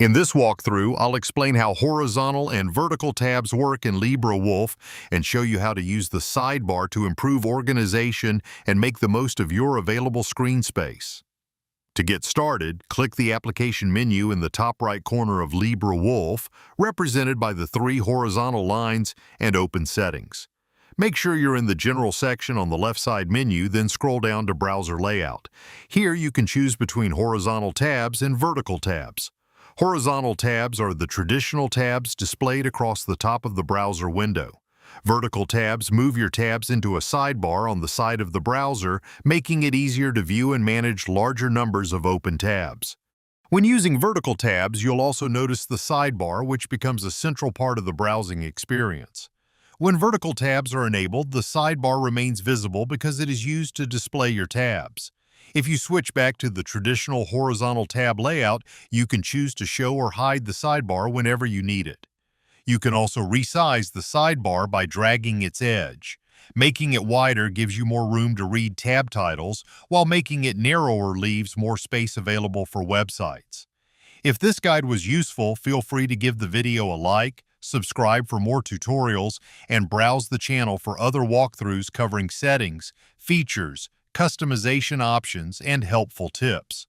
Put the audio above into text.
In this walkthrough, I'll explain how horizontal and vertical tabs work in LibreWolf and show you how to use the sidebar to improve organization and make the most of your available screen space. To get started, click the application menu in the top right corner of LibreWolf, represented by the three horizontal lines, and open Settings. Make sure you're in the General section on the left side menu, then scroll down to Browser Layout. Here you can choose between horizontal tabs and vertical tabs. Horizontal tabs are the traditional tabs displayed across the top of the browser window. Vertical tabs move your tabs into a sidebar on the side of the browser, making it easier to view and manage larger numbers of open tabs. When using vertical tabs, you'll also notice the sidebar, which becomes a central part of the browsing experience. When vertical tabs are enabled, the sidebar remains visible because it is used to display your tabs. If you switch back to the traditional horizontal tab layout, you can choose to show or hide the sidebar whenever you need it. You can also resize the sidebar by dragging its edge. Making it wider gives you more room to read tab titles, while making it narrower leaves more space available for websites. If this guide was useful, feel free to give the video a like, subscribe for more tutorials, and browse the channel for other walkthroughs covering settings, features, customization options, and helpful tips.